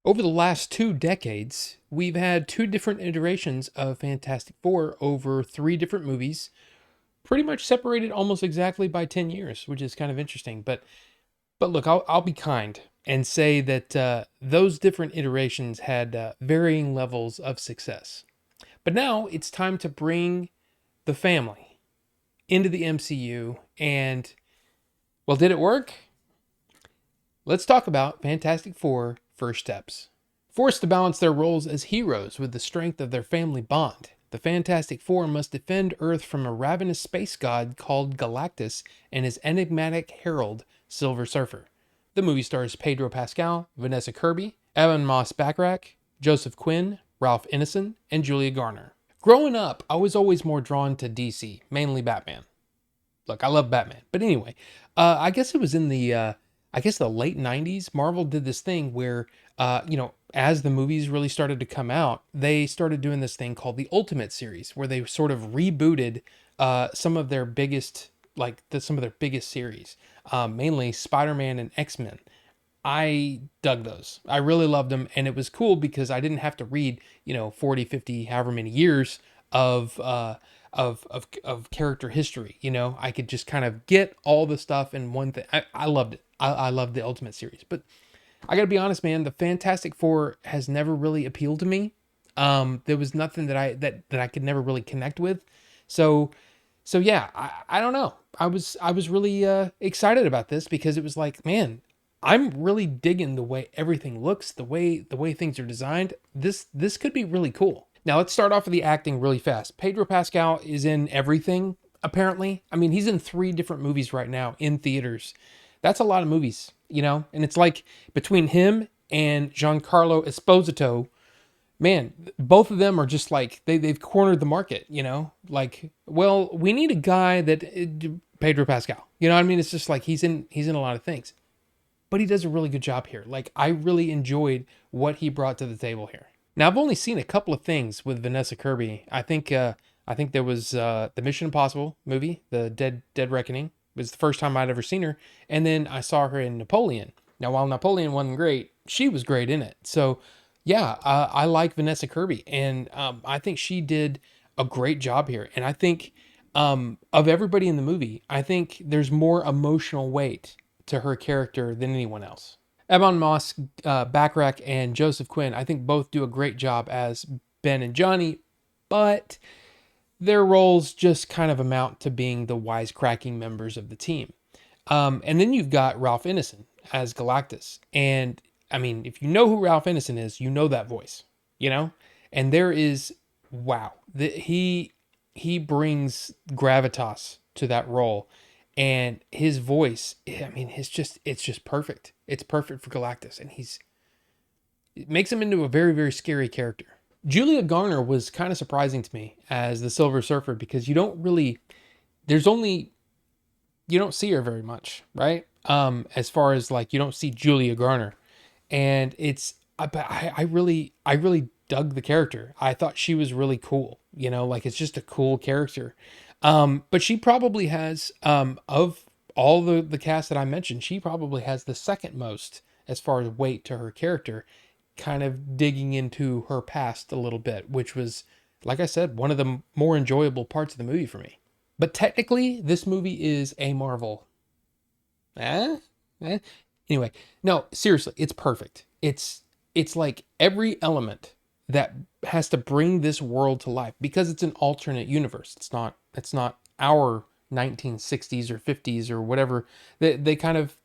Over the last 2 decades, we've had two different iterations of Fantastic Four over three different movies, pretty much separated almost exactly by 10 years, which is kind of interesting. But look, I'll be kind and say that those different iterations had varying levels of success. But now it's time to bring the family into the MCU. And, well, did it work? Let's talk about Fantastic Four First Steps. Forced to balance their roles as heroes with the strength of their family bond, the Fantastic Four must defend Earth from a ravenous space god called Galactus and his enigmatic Herald, Silver Surfer. The movie stars Pedro Pascal, Vanessa Kirby, Ebon Moss-Bachrach, Joseph Quinn, Ralph Ineson, and Julia Garner. Growing up, I was always more drawn to DC, mainly Batman. Look, I love Batman. But anyway, I guess it was in the late 90s, Marvel did this thing where, as the movies really started to come out, they started doing this thing called the Ultimate series, where they sort of rebooted some of their biggest, some of their biggest series, mainly Spider-Man and X-Men. I dug those. I really loved them, and it was cool because I didn't have to read, 40, 50, however many years of character history. I could just kind of get all the stuff in one thing. I loved it. I loved the Ultimate series. But I gotta be honest, man, the Fantastic Four has never really appealed to me. There was nothing that I could never really connect with. So yeah, I don't know. I was really excited about this because it was like, man, I'm really digging the way everything looks, the way things are designed. This could be really cool. Now let's start off with the acting really fast. Pedro Pascal is in everything, apparently. I mean, he's in 3 different movies right now in theaters. That's a lot of movies, and it's like between him and Giancarlo Esposito, man, both of them are just like they've cornered the market, like, well, we need a guy that Pedro Pascal, you know what I mean? It's just like he's in a lot of things, but he does a really good job here. Like, I really enjoyed what he brought to the table here. Now, I've only seen a couple of things with Vanessa Kirby. I think there was the Mission Impossible movie, the Dead Reckoning. It was the first time I'd ever seen her, and then I saw her in Napoleon. Now, while Napoleon wasn't great, she was great in it. So, yeah, I like Vanessa Kirby, and I think she did a great job here. And I think of everybody in the movie, I think there's more emotional weight to her character than anyone else. Ebon Moss-Bachrach and Joseph Quinn, I think both do a great job as Ben and Johnny, but their roles just kind of amount to being the wisecracking members of the team. And then you've got Ralph Ineson as Galactus. And I mean, if you know who Ralph Ineson is, you know that voice, And there is, wow, he brings gravitas to that role. And his voice, I mean, it's just perfect. It's perfect for Galactus. And it makes him into a very, very scary character. Julia Garner was kind of surprising to me as the Silver Surfer because you don't see her very much, right? As far as like, you don't see Julia Garner. And I really dug the character. I thought she was really cool, like it's just a cool character. But she probably has, of all the cast that I mentioned, she probably has the second most as far as weight to her character, kind of digging into her past a little bit, which was, like I said, one of the more enjoyable parts of the movie for me. But technically, this movie is a Marvel. Anyway, no, seriously, it's perfect. It's like every element that has to bring this world to life because it's an alternate universe. It's not our 1960s or 50s or whatever. They kind of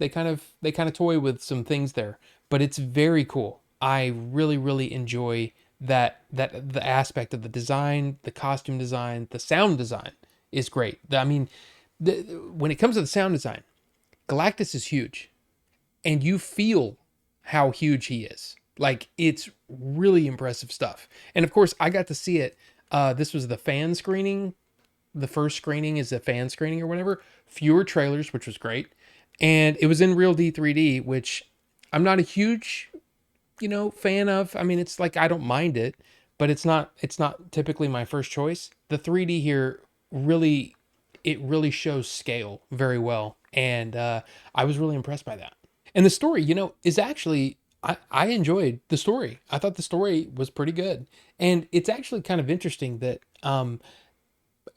toy with some things there, but it's very cool. I really, really enjoy that the aspect of the design, the costume design, the sound design is great. I mean, when it comes to the sound design, Galactus is huge, and you feel how huge he is. Like, it's really impressive stuff. And of course, I got to see it. This was the fan screening. The first screening is a fan screening or whatever. Fewer trailers, which was great. And it was in Real D 3D, which I'm not a huge, fan of. I mean, it's like, I don't mind it, but it's not typically my first choice. The 3D here really shows scale very well. And I was really impressed by that. And the story, is actually, I enjoyed the story. I thought the story was pretty good. And it's actually kind of interesting that,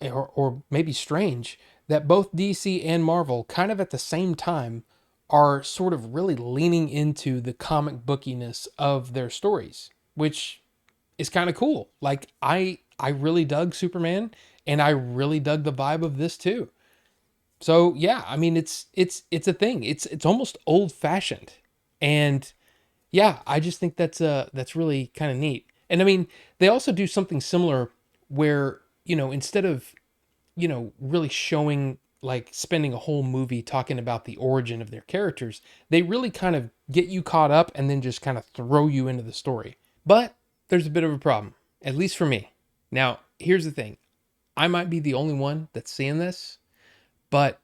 or maybe strange, that both DC and Marvel kind of at the same time are sort of really leaning into the comic bookiness of their stories, which is kind of cool. Like I really dug Superman, and I really dug the vibe of this too. So yeah, I mean it's a thing. It's almost old fashioned, and yeah, I just think that's really kind of neat. And I mean, they also do something similar where, instead of, really showing, like, spending a whole movie talking about the origin of their characters, they really kind of get you caught up and then just kind of throw you into the story. But there's a bit of a problem, at least for me. Now, here's the thing. I might be the only one that's seeing this, but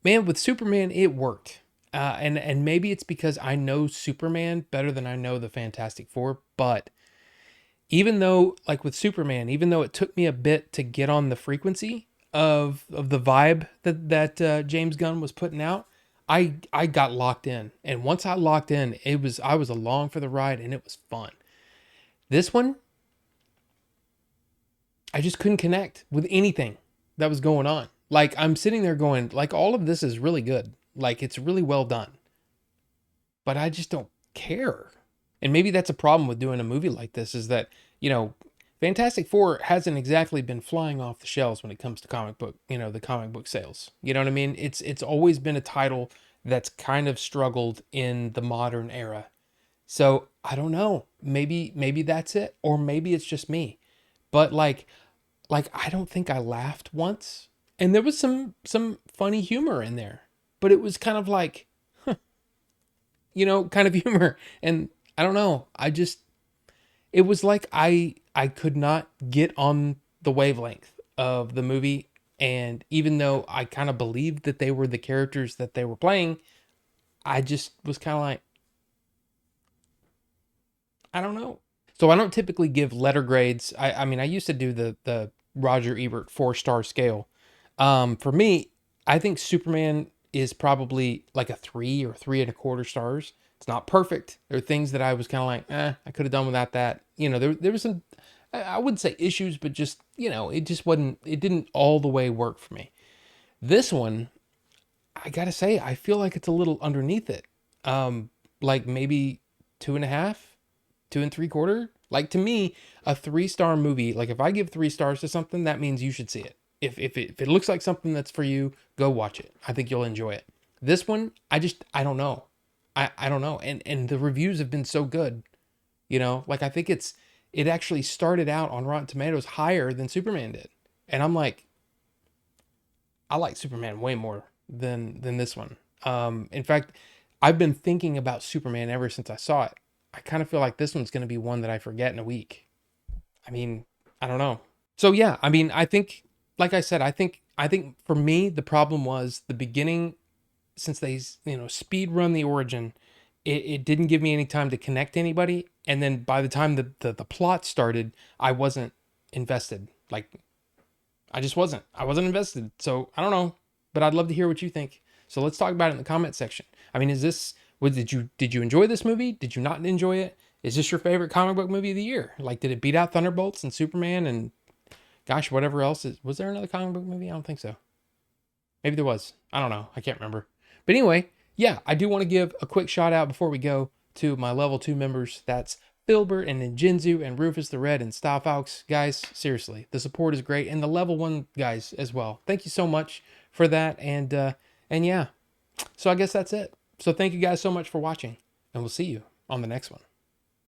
man, with Superman, it worked. And maybe it's because I know Superman better than I know the Fantastic Four. But even though, like with Superman, even though it took me a bit to get on the frequency of the vibe that James Gunn was putting out, I got locked in. And once I locked in, I was along for the ride, and it was fun. This one, I just couldn't connect with anything that was going on. Like, I'm sitting there going, like, all of this is really good. Like, it's really well done. But I just don't care. And maybe that's a problem with doing a movie like this, is that, Fantastic Four hasn't exactly been flying off the shelves when it comes to comic book, the comic book sales. You know what I mean? It's always been a title that's kind of struggled in the modern era. So I don't know. Maybe that's it, or maybe it's just me. But like I don't think I laughed once. And there was some funny humor in there. But it was kind of like, kind of humor. And I don't know. It was like I could not get on the wavelength of the movie. And even though I kind of believed that they were the characters that they were playing, I just was kind of like, I don't know. So I don't typically give letter grades. I mean, I used to do the Roger Ebert 4-star scale. For me, I think Superman is probably like a 3 or 3.25 stars. It's not perfect. There are things that I was kind of like, I could have done without that. There was some, I wouldn't say issues, but just, it just wasn't, it didn't all the way work for me. This one, I gotta say, I feel like it's a little underneath it. Like maybe 2.5, 2.75. Like, to me, a 3-star movie, like if I give 3 stars to something, that means you should see it. If it looks like something that's for you, go watch it. I think you'll enjoy it. This one, I don't know. I don't know. And the reviews have been so good. Like, I think it actually started out on Rotten Tomatoes higher than Superman did. And I'm like, I like Superman way more than this one. In fact, I've been thinking about Superman ever since I saw it. I kind of feel like this one's going to be one that I forget in a week. I mean, I don't know. So yeah, I mean, I think, like I said, I think for me, the problem was the beginning. Since they, speed run the origin, it didn't give me any time to connect to anybody. And then by the time the plot started, I wasn't invested. Like, I wasn't invested. So I don't know, but I'd love to hear what you think. So let's talk about it in the comment section. I mean, did you enjoy this movie? Did you not enjoy it? Is this your favorite comic book movie of the year? Like, did it beat out Thunderbolts and Superman and gosh, whatever else was there another comic book movie? I don't think so. Maybe there was. I don't know. I can't remember. But anyway, yeah, I do want to give a quick shout out before we go to my level 2 members. That's Filbert and Ninjinzu and Rufus the Red and Style Fox. Guys, seriously, the support is great. And the level 1 guys as well. Thank you so much for that. And yeah, so I guess that's it. So thank you guys so much for watching, and we'll see you on the next one.